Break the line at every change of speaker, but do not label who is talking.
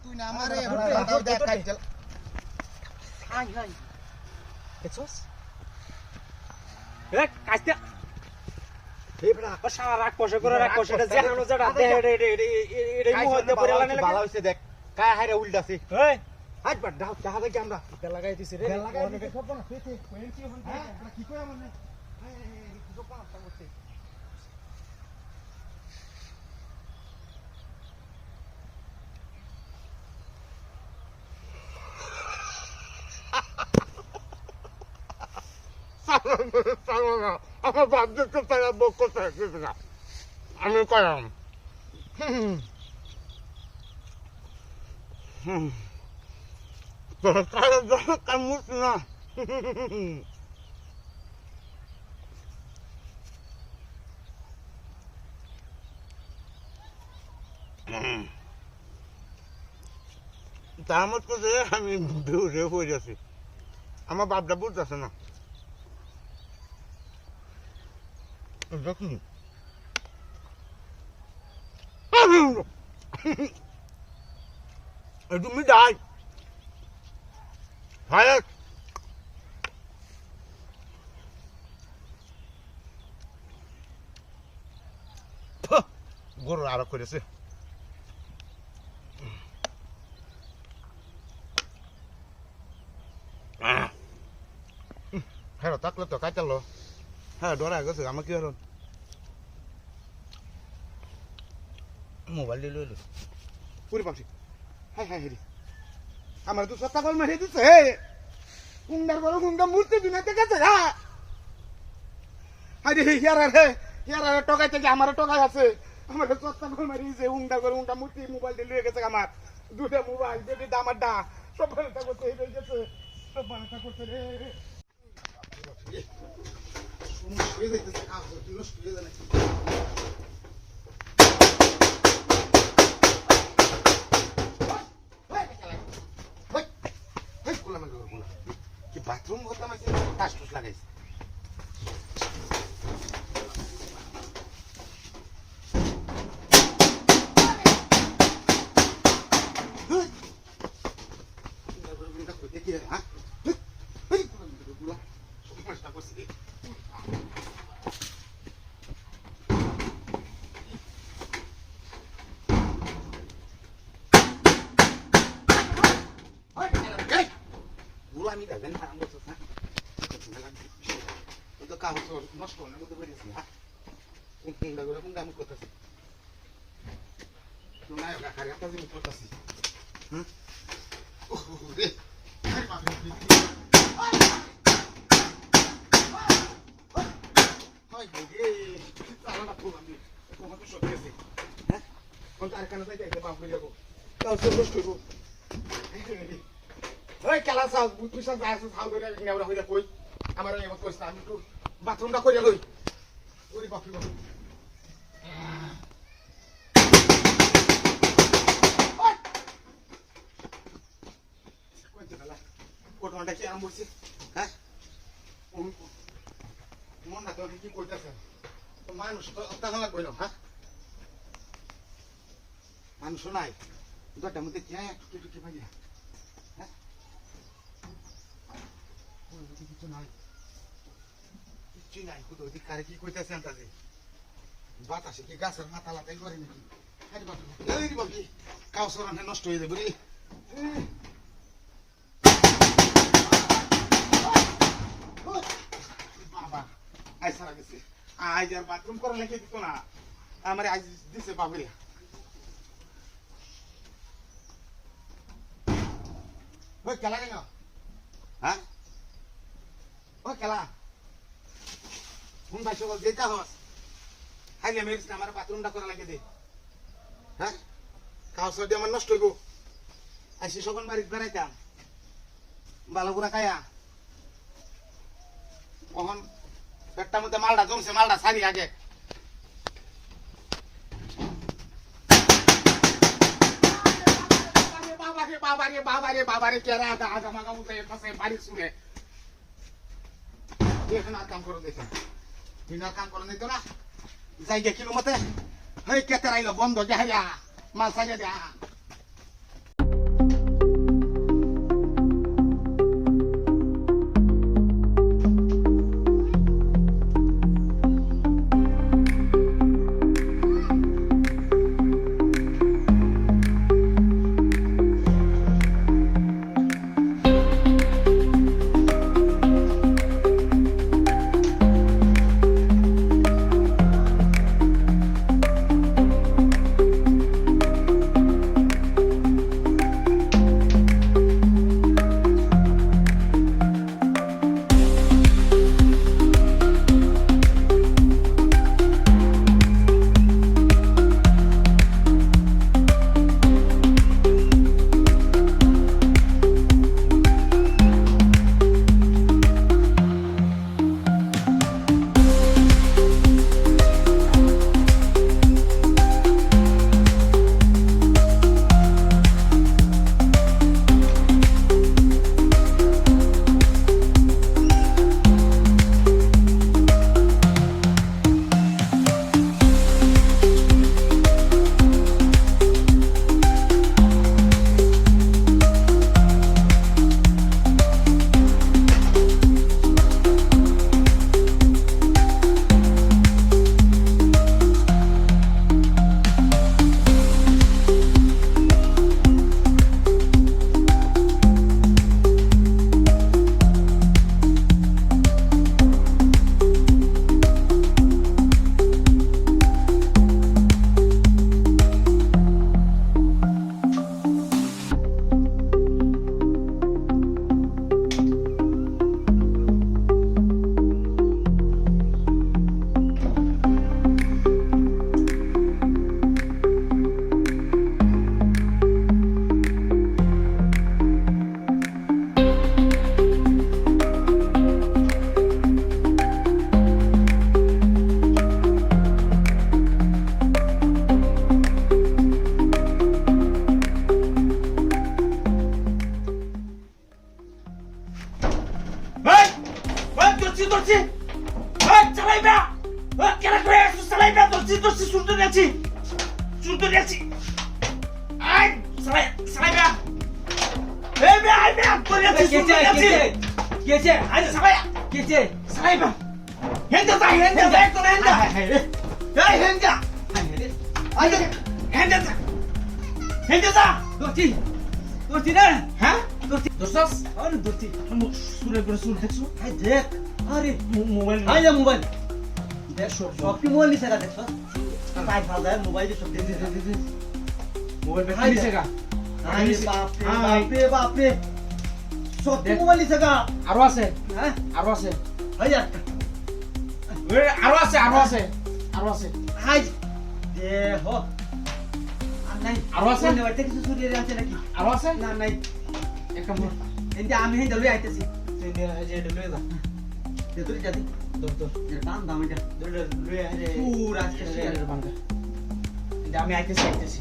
তুই না আমারে দাও দেখ কাজ চল
হাই হাই দেখছস এ কাজটা
এই বড়া
সারা রাগ কষে করে রাগ কষে এটা জানানো যেটা এটা মুহূর্তে পড়ে লাগে
ভালো হইছে দেখ কায় হাইরে উল্টাছে
এই
হাট বাট দাও টাকা দেখি আমরা
বেল লাগাই দিছি রে
লাগাই দিতে সব না পেতে কোয়েন্সি হন হ্যাঁ কি কই আমনে কি সব না করতে
আমার বাপদেরকে তারা বক করতে আসছে না আমি করাম তারা কামুস না তার মতো যে আমি বেউরে হয়ে যাচ্ছি আমার বাপটা বুঝতেছে না দেখুন তুমি যাই হায়াত গরু আরো করেছে হ্যাঁ তাকলে তো কাজ চাললো হ্যাঁ ডরা গেছে আমার কি হলো মোবাইল দিয়ে লইলো পুরি পাখি হ্যাঁ হ্যাঁ হেরি আমার তো সত্তা কল মারিয়ে দিচ্ছে কুন্ডার বড় কুন্ডা মূর্তি দুনিয়াতে গেছে আরে হিয়ারা টকাইতে যে আমার টকাই আছে আমার সত্তা কল মারিয়েছে উন্ডা করে উন্ডা মূর্তি মোবাইল দিয়ে লুয়ে গেছে আমার দুটা মোবাইল যেটি দামারটা সব ভালোটা করতে হয়ে গেছে সব ভালোটা করতে রে বাথরুম হতাম টাস টুস লাগাইছে আমি দেখবেন আরাম করছো না তো কাগজ নষ্ট হওয়ার মধ্যে বেরিয়েছি হ্যাঁ কোনটা আমি করতেছি নাই কাকার একটা জিনিস করতেছি হুম রে হয় রে তাহলে খুব আমি তোমাকে সব দিয়েছি হ্যাঁ কোন আর কানে যাইতে বাপ হয়ে যাবো তাও সব নষ্ট হইব ওই কেলা সাউ তুই সব যাস সাউ করে নেওয়া হইয়া কই আমার এই মত কইছ আমি একটু বাথরুমটা কইরা লই ওরে বাপ রে বাপ কইতে গেলা কোটনটা কি আরম্ভ হইছে হ্যাঁ মন না তো কি কইতাছ তো মানুষ তো অত্যাচার লাগবে না হ্যাঁ মানুষ নাই দরটার মধ্যে কি একটু কি ভাইয়া কিছু নাই কিছুই নাই কোথাও ওদিক কারে কি কইতেছে আন্তাজে বাতাসে কি গাছের মাথা লাতাই করে নাকি আরে বাকি কাউসর নষ্ট হয়ে যাবে রে বাবা আই সারা গেছে আজ আর বাথরুম করা লেগে দিত না আমার আজ দিছে বাবরে ওই খেলা কেন হ্যাঁ ও খেলা কোন ভাই সকল যেটা হস হাইলে মেরিস না আমার বাথরুমটা করা লাগে দে হ্যাঁ খাওয়া সর্দি আমার নষ্ট হইব আসি সকল বাড়িতে বেড়াইতাম ভালো করে খায়া কখন পেটটার মধ্যে মালটা জমছে মালটা সারি আগে বাবারে কেরা আগা মাগা উঠে ফসে বাড়ি শুনে দেখেন আর কাম করে দেখেন দিনার কাম করে নিত না যাই গে কিলো মতে হেই কেতে রাইলো বন্ধ যাইয়া মাল সাজা দেয়া আমি আপ করে আছি
কেছে কেছে আজ সবাই কেছে
সাইবা হেন্দা যা একটু হেন্দা এই হেন্দা আজ হেন্দা যা
দোস্তি দোস্তি না
হ্যাঁ
দোস্তাস আরে দোস্তি
সুরে করে সুর দেখছো
আই দেখ আরে
মোবাইল
আই যা মোবাইল
দেখ সব
সব কি মোবাইল নিছে দেখছ তাই ফাল দেয় মোবাইল সব দেখছে
মোবাইল
হাই
বেশি নিছে গা
আরে বাপ রে সত্যি মোবাইল নিছে গা
আরো আছে
হ্যাঁ
আরো আছে
হাই যা
আরো আছে আরো আছে আরো আছে
হাই দে হো আর নাই
আরো আছে?
কোন বাইতে কিছু চুরি আছে নাকি
আরো আছে
না নাই
একটা মোর
এন্ড আমি হেন লই আইতেছি
যে লয়ে যা
দে তুই যাদি
দর দর
টান দাম এটা লই আই রে পুরা আজকে
আমি আইতেছি